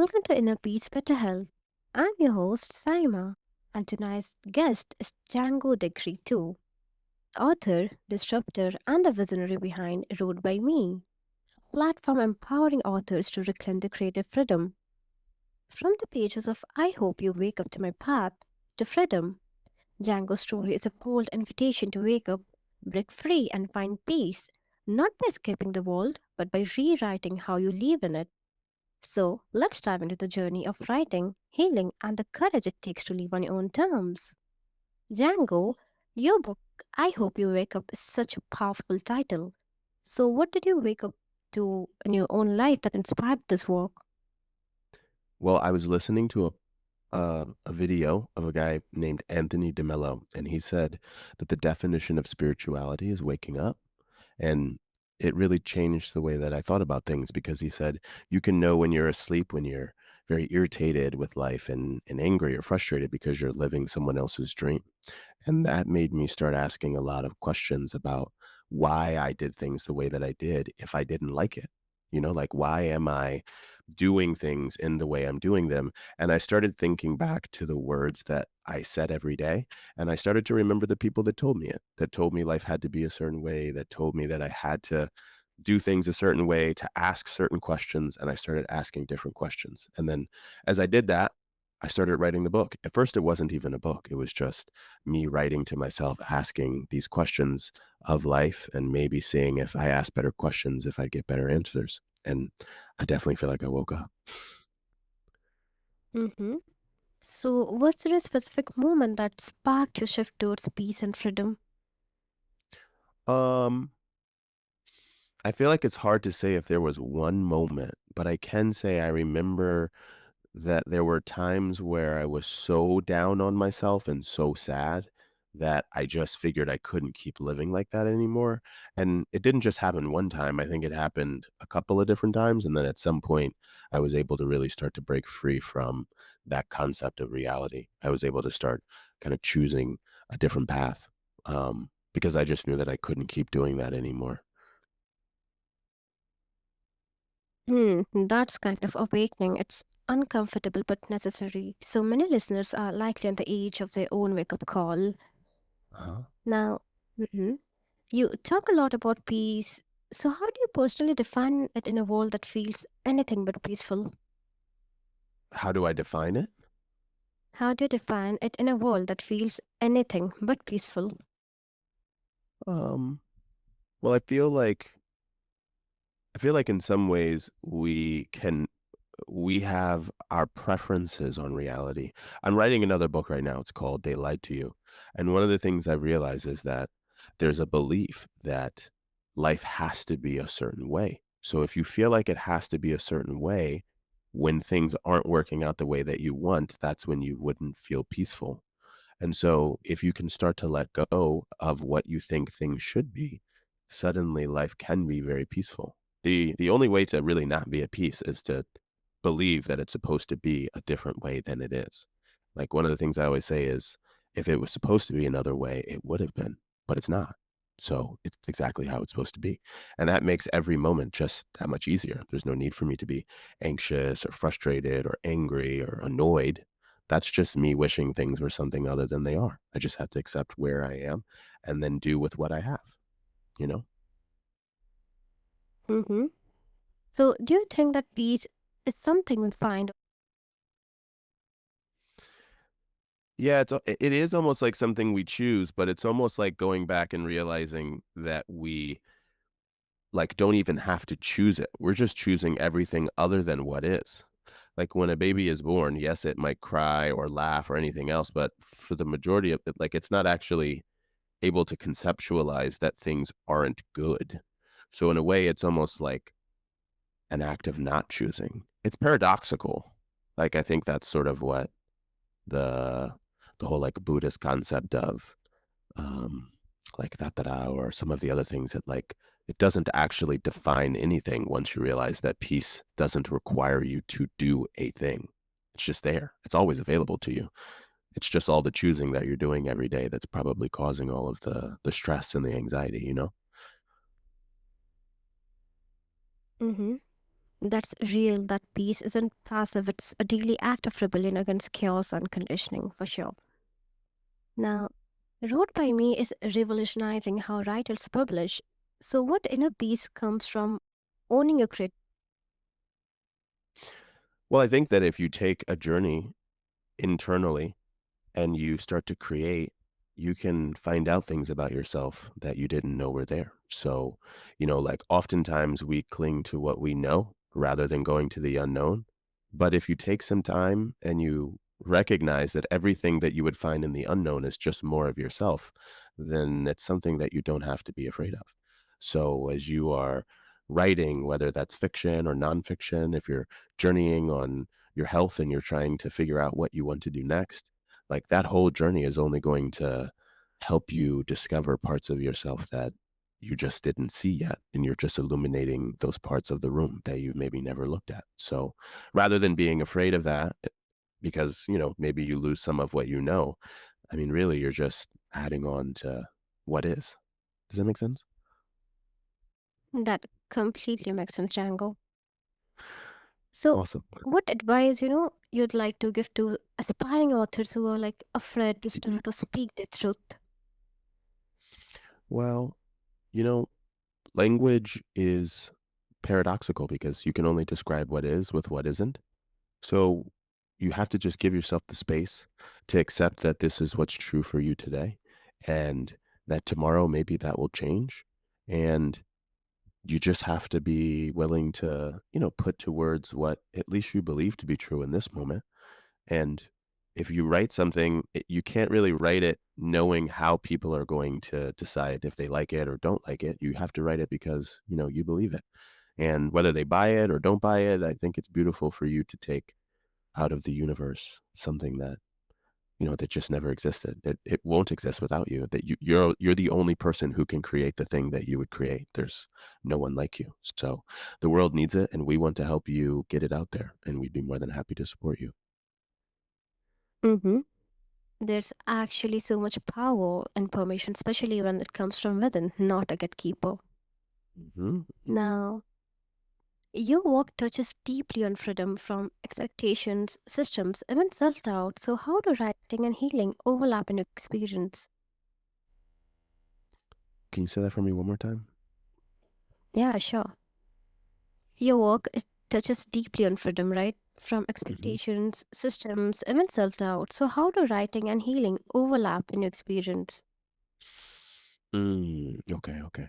Welcome to Inner Peace Better Health. I'm your host, Saima, and tonight's guest is Django De Gree too, author, disruptor, and the visionary behind Wrote by Me, a platform empowering authors to reclaim their creative freedom. From the pages of I Hope You Wake Up to My Path to Freedom, Django's story is a bold invitation to wake up, break free, and find peace, not by escaping the world, but by rewriting how you live in it. So, let's dive into the journey of writing, healing, and the courage it takes to live on your own terms. Django, your book, I Hope You Wake Up, is such a powerful title. So, what did you wake up to in your own life that inspired this work? Well, I was listening to a video of a guy named Anthony DeMello, and he said that the definition of spirituality is waking up. And it really changed the way that I thought about things because he said you can know when you're asleep, when you're very irritated with life and angry or frustrated because you're living someone else's dream. And that made me start asking a lot of questions about why I did things the way that I did if I didn't like it. Like why am I doing things in the way I'm doing them? And I started thinking back to the words that I said every day. And I started to remember the people that told me it, that told me life had to be a certain way, that told me that I had to do things a certain way, to ask certain questions. And I started asking different questions. And then as I did that, I started writing the book. At first, it wasn't even a book. It was just me writing to myself, asking these questions of life, and maybe seeing if I asked better questions, if I'd get better answers. And I definitely feel like I woke up. Mm-hmm. So, was there a specific moment that sparked your shift towards peace and freedom? Um, I feel like it's hard to say if there was one moment, but I can say I remember that there were times where I was so down on myself and so sad that I just figured I couldn't keep living like that anymore. And it didn't just happen one time. I think it happened a couple of different times. And then at some point, I was able to really start to break free from that concept of reality. I was able to start kind of choosing a different path because I just knew that I couldn't keep doing that anymore. That's kind of awakening. It's uncomfortable but necessary. So many listeners are likely on the edge of their own wake up call. Uh-huh. Now, mhm, you talk a lot about peace. So, how do you personally define it in a world that feels anything but peaceful? How do I define it? How do you define it in a world that feels anything but peaceful? Um, well, I feel like in some ways we have our preferences on reality. I'm writing another book right now. It's called They Lied to You. And one of the things I've realized is that there's a belief that life has to be a certain way. So if you feel like it has to be a certain way, when things aren't working out the way that you want, that's when you wouldn't feel peaceful. And so if you can start to let go of what you think things should be, suddenly life can be very peaceful. The only way to really not be at peace is to believe that it's supposed to be a different way than it is. Like one of the things I always say is if it was supposed to be another way, it would have been, but it's not. So it's exactly how it's supposed to be. And that makes every moment just that much easier. There's no need for me to be anxious or frustrated or angry or annoyed. That's just me wishing things were something other than they are. I just have to accept where I am and then do with what I have, you know? Mm-hmm. So, do you think that peace is something we find? Yeah, it is almost like something we choose, but it's almost like going back and realizing that we like don't even have to choose it. We're just choosing everything other than what is. Like when a baby is born, yes, it might cry or laugh or anything else, but for the majority of it, like it's not actually able to conceptualize that things aren't good. So in a way, it's almost like an act of not choosing. It's paradoxical. Like I think that's sort of what the the whole like Buddhist concept of um like tattara or some of the other things that like it doesn't actually define anything once you realize that peace doesn't require you to do a thing. It's just there. It's always available to you. It's just all the choosing that you're doing every day that's probably causing all of the stress and the anxiety, you know? Mm-hmm. That's real. That peace isn't passive, it's a daily act of rebellion against chaos and conditioning, for sure. Now, Wrote by Me is revolutionizing how writers publish. So, what inner peace comes from owning your creativity? Well, I think that if you take a journey internally and you start to create, you can find out things about yourself that you didn't know were there. So, like oftentimes we cling to what we know rather than going to the unknown. But if you take some time and you recognize that everything that you would find in the unknown is just more of yourself, then it's something that you don't have to be afraid of. So, as you are writing, whether that's fiction or nonfiction, if you're journeying on your health and you're trying to figure out what you want to do next, like that whole journey is only going to help you discover parts of yourself that you just didn't see yet. And you're just illuminating those parts of the room that you maybe never looked at. So rather than being afraid of that, because, maybe you lose some of what you know, I mean, really, you're just adding on to what is. Does that make sense? That completely makes sense, Django. So, Awesome. what advice, you'd like to give to aspiring authors who are like afraid to start or speak their truth? Well, you know, language is paradoxical because you can only describe what is with what isn't. So you have to just give yourself the space to accept that this is what's true for you today and that tomorrow maybe that will change. And you just have to be willing to, put to words what at least you believe to be true in this moment. And if you write something, you can't really write it knowing how people are going to decide if they like it or don't like it. You have to write it because, you believe it. And whether they buy it or don't buy it, I think it's beautiful for you to take out of the universe something that that just never existed. It won't exist without you. That you're the only person who can create the thing that you would create. There's no one like you. So the world needs it, and we want to help you get it out there, and we'd be more than happy to support you. Mm-hmm. There's actually so much power in permission, especially when it comes from within, not a gatekeeper. Hmm. Now, your work touches deeply on freedom from expectations, systems, even self doubt. So, how do writing and healing overlap in your experience? Can you say that for me one more time? Yeah, sure. Your work touches deeply on freedom, right? From Mhm. expectations, systems, even self doubt. So, how do writing and healing overlap in your experience? Okay, okay.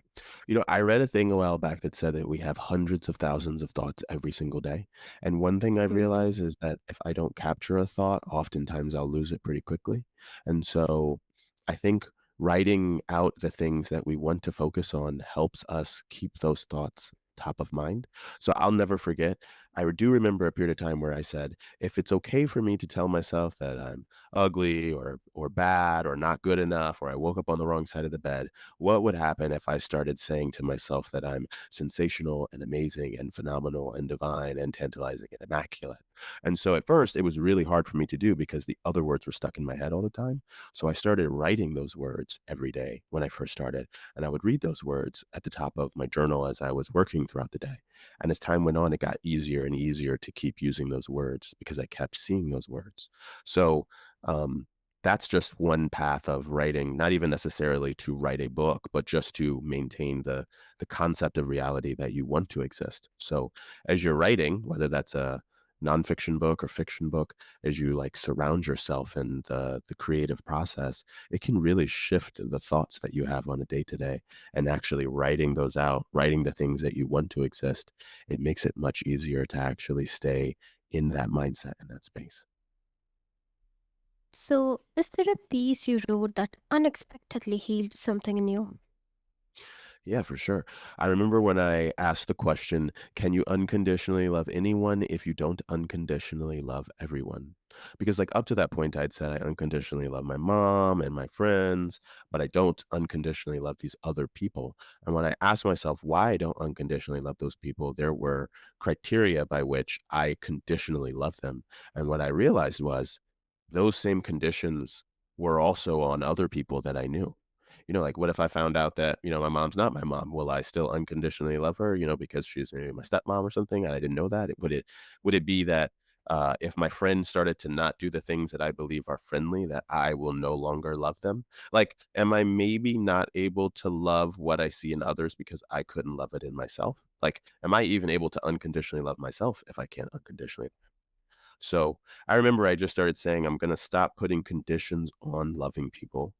I read a thing a while back that said that we have hundreds of thousands of thoughts every single day. And one thing I've Hmm. realized is that if I don't capture a thought, oftentimes I'll lose it pretty quickly. And so I think writing out the things that we want to focus on helps us keep those thoughts top of mind. So I'll never forget. I do remember a period of time where I said, if it's okay for me to tell myself that I'm ugly or bad or not good enough or I woke up on the wrong side of the bed, what would happen if I started saying to myself that I'm sensational and amazing and phenomenal and divine and tantalizing and immaculate? And so at first, it was really hard for me to do because the other words were stuck in my head all the time. So I started writing those words every day when I first started. And I would read those words at the top of my journal as I was working throughout the day. And as time went on, it got easier and easier to keep using those words because I kept seeing those words. So, um, that's just one path of writing, not even necessarily to write a book, but just to maintain the concept of reality that you want to exist. So as you're writing, whether that's a nonfiction book or fiction book, as you like surround yourself in the creative process, it can really shift the thoughts that you have on a day to day. And actually writing those out, writing the things that you want to exist, it makes it much easier to actually stay in that mindset in that space. So, is there a piece you wrote that unexpectedly healed something in you? Yeah, for sure. I remember when I asked the question, can you unconditionally love anyone if you don't unconditionally love everyone? Because, like, up to that point, I'd said I unconditionally love my mom and my friends, but I don't unconditionally love these other people. And when I asked myself why I don't unconditionally love those people, there were criteria by which I conditionally love them. And what I realized was those same conditions were also on other people that I knew. Like, what if I found out that, my mom's not my mom? Will I still unconditionally love her, because she's maybe my stepmom or something, and I didn't know that? Would it be that, if my friend started to not do the things that I believe are friendly, that I will no longer love them? Like, am I maybe not able to love what I see in others because I couldn't love it in myself? Like, am I even able to unconditionally love myself if I can't unconditionally? So I remember I just started saying, I'm going to stop putting conditions on loving people.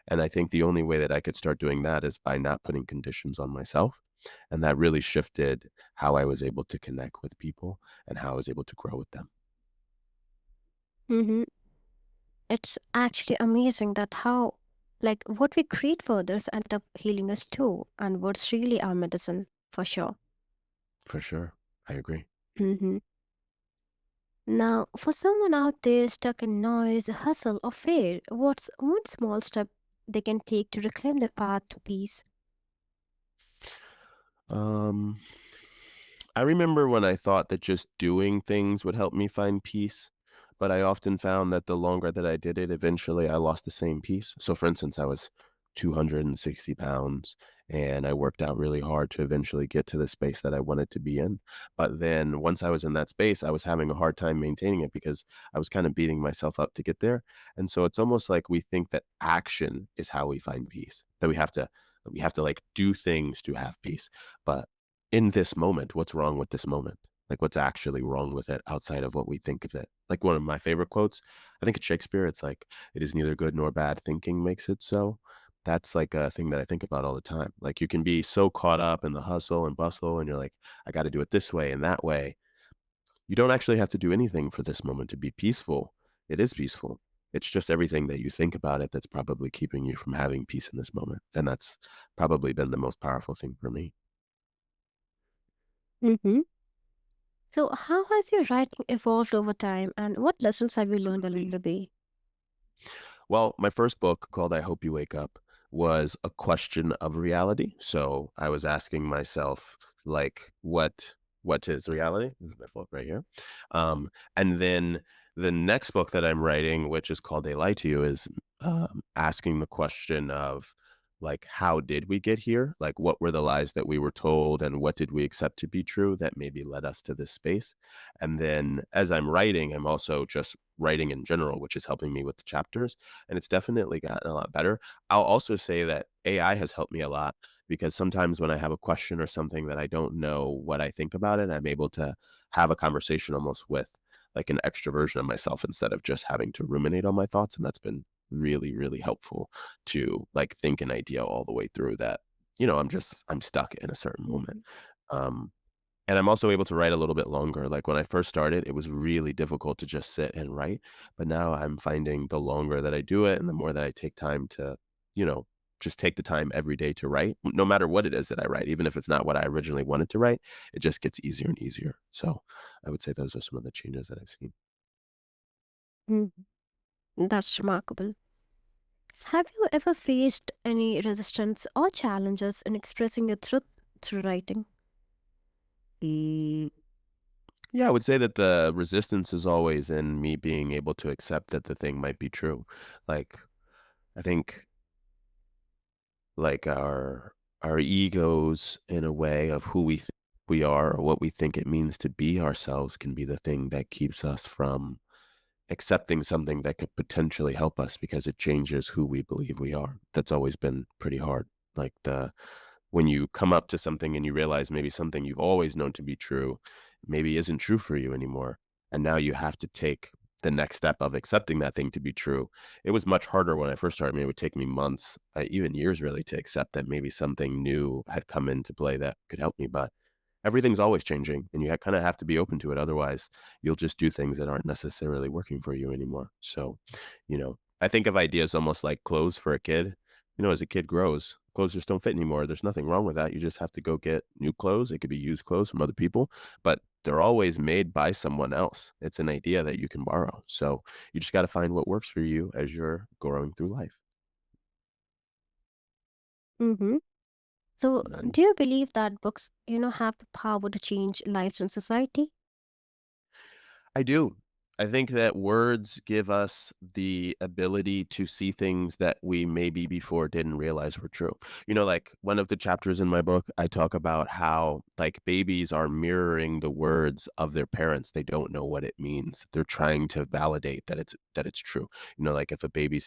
And I think the only way that I could start doing that is by not putting conditions on myself. And that really shifted how I was able to connect with people and how I was able to grow with them. Mm-hmm. It's actually amazing that how, like, what we create for others end up healing us too, and what's really our medicine, for sure. For sure. I agree. Mm-hmm. Now, for someone out there stuck in noise, hustle, or fear, what's one small step they can take to reclaim their path to peace? Um, I remember when I thought that just doing things would help me find peace, but I often found that the longer that I did it, eventually I lost the same peace. So, for instance, I was 260 pounds and I worked out really hard to eventually get to the space that I wanted to be in. But then once I was in that space, I was having a hard time maintaining it because I was kind of beating myself up to get there. And so it's almost like we think that action is how we find peace, that we have to like do things to have peace. But in this moment, what's wrong with this moment? Like, what's actually wrong with it outside of what we think of it? Like, one of my favorite quotes, I think it's Shakespeare. It's like, "It is neither good nor bad. Thinking makes it so." That's like a thing that I think about all the time. Like, you can be so caught up in the hustle and bustle, and you're like, "I got to do it this way and that way." You don't actually have to do anything for this moment to be peaceful. It is peaceful. It's just everything that you think about it that's probably keeping you from having peace in this moment. And that's probably been the most powerful thing for me. Mm-hmm. So, how has your writing evolved over time, and what lessons have you learned along the way? Well, my first book called I Hope You Wake Up was a question of reality. So I was asking myself, like, what is reality? This is my book right here. Um, and then the next book that I'm writing, which is called They Lie to You, is asking the question of like, how did we get here? Like, what were the lies that we were told, and what did we accept to be true that maybe led us to this space? And then as I'm writing, I'm also just writing in general, which is helping me with the chapters, and it's definitely gotten a lot better. I'll also say that AI has helped me a lot because sometimes when I have a question or something that I don't know what I think about it, I'm able to have a conversation almost with like an extra version of myself instead of just having to ruminate on my thoughts. And that's been really, really helpful to like think an idea all the way through that, I'm stuck in a certain moment. Mhm. Um, and I'm also able to write a little bit longer. Like when I first started, it was really difficult to just sit and write. But now I'm finding the longer that I do it and the more that I take time to, you know, just take the time every day to write, no matter what it is that I write, even if it's not what I originally wanted to write, it just gets easier and easier. So I would say those are some of the changes that I've seen. Mhm. That's remarkable. Have you ever faced any resistance or challenges in expressing your truth through writing? Mm, yeah, I would say that the resistance is always in me being able to accept that the thing might be true. Like, I think like our egos in a way of who we think we are or what we think it means to be ourselves can be the thing that keeps us from accepting something that could potentially help us because it changes who we believe we are. That's always been pretty hard. Like the when you come up to something and you realize maybe something you've always known to be true maybe isn't true for you anymore. And now you have to take the next step of accepting that thing to be true. It was much harder when I first started. I mean, it would take me months, even years really, to accept that maybe something new had come into play that could help me. But everything's always changing and you kind of have to be open to it. Otherwise, you'll just do things that aren't necessarily working for you anymore. So, I think of ideas almost like clothes for a kid. As a kid grows, clothes just don't fit anymore. There's nothing wrong with that. You just have to go get new clothes. It could be used clothes from other people, but they're always made by someone else. It's an idea that you can borrow. So you just got to find what works for you as you're growing through life. Mm-hmm. So, And do you believe that books have the power to change lives in society? I do. I think that words give us the ability to see things that we maybe before didn't realize were true. Like one of the chapters in my book, I talk about how like babies are mirroring the words of their parents. They don't know what it means. They're trying to validate that it's true. Like if a baby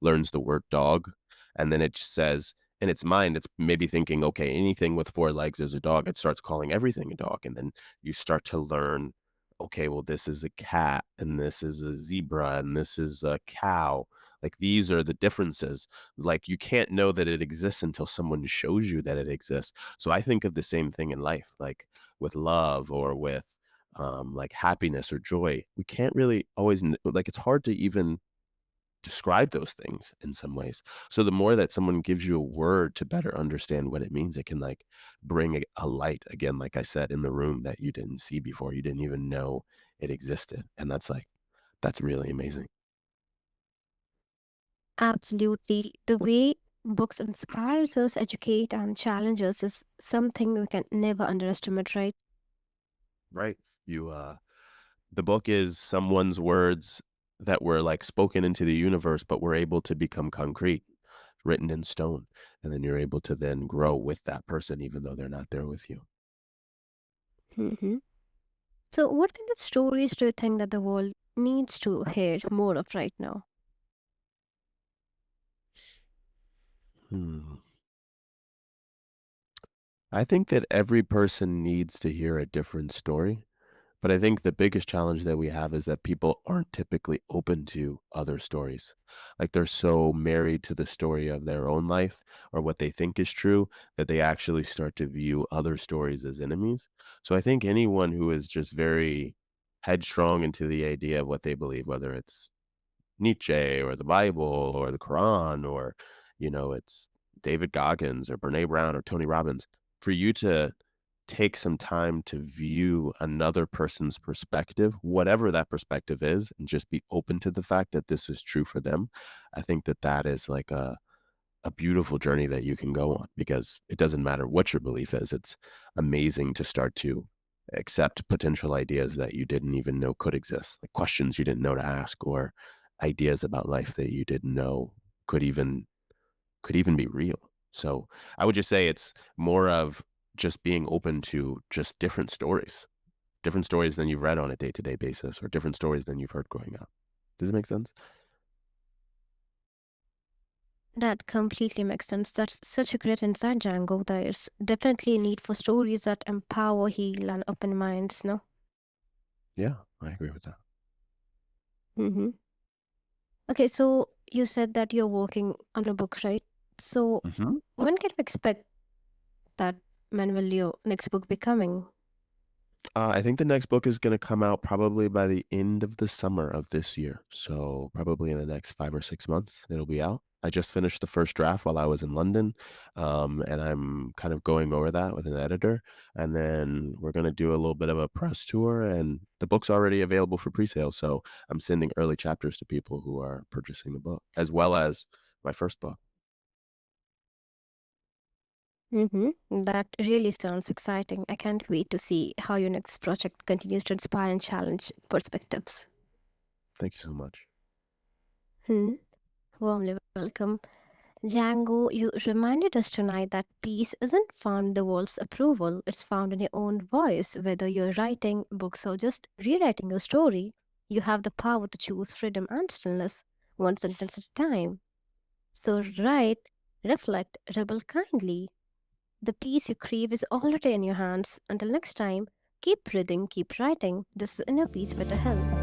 learns the word dog, and then it says in its mind, it's maybe thinking, okay, anything with four legs is a dog. It starts calling everything a dog. And then you start to learn, okay, well, this is a cat and this is a zebra and this is a cow. Like these are the differences. Like you can't know that it exists until someone shows you that it exists. So I think of the same thing in life, like with love or with like happiness or joy. We can't really always like it's hard to even describe those things in some ways. So the more that someone gives you a word to better understand what it means, it can like bring a light again, like I said, in the room that you didn't see before. You didn't even know it existed. And that's really amazing. Absolutely. The way books inspires us, educate, and challenge us is something we can never underestimate, right? Right. You the book is someone's words that were like spoken into the universe, but were able to become concrete, written in stone. And then you're able to then grow with that person, even though they're not there with you. Hmm. So, what kind of stories do you think that the world needs to hear more of right now? Hmm. I think that every person needs to hear a different story, but I think the biggest challenge that we have is that people aren't typically open to other stories. Like they're so married to the story of their own life or what they think is true that they actually start to view other stories as enemies. So I think anyone who is just very headstrong into the idea of what they believe, whether it's Nietzsche or the Bible or the Quran or, it's David Goggins or Brene Brown or Tony Robbins, for you to take some time to view another person's perspective, whatever that perspective is, and just be open to the fact that this is true for them. I think that that is like a beautiful journey that you can go on because it doesn't matter what your belief is. It's amazing to start to accept potential ideas that you didn't even know could exist, like questions you didn't know to ask or ideas about life that you didn't know could even could even be real. So, I would just say it's more of just being open to just different stories than you've read on a day-to-day basis or different stories than you've heard growing up. Does it make sense? That completely makes sense. That's such a great insight, Django. There's definitely a need for stories that empower, heal, and open minds, no? Yeah, I agree with that. Hmm. Okay, so you said that you're working on a book, right? So Mhm. when can we expect that, when will your next book be coming? I think the next book is gonna come out probably by the end of the summer of this year. So probably in the next 5 or 6 months, it'll be out. I just finished the first draft while I was in London, and I'm kind of going over that with an editor, and then we're gonna do a little bit of a press tour, and the book's already available for presale, so I'm sending early chapters to people who are purchasing the book, as well as my first book. That really sounds exciting. I can't wait to see how your next project continues to inspire and challenge perspectives. Thank you so much. Hmm. Warmly welcome. Django, you reminded us tonight that peace isn't found in the world's approval, it's found in your own voice. Whether you're writing books or just rewriting your story, you have the power to choose freedom and stillness, one sentence at a time. So write, reflect, rebel kindly. The peace you crave is already in your hands. Until next time, keep breathing, keep writing. This is Inner Peace Better Health.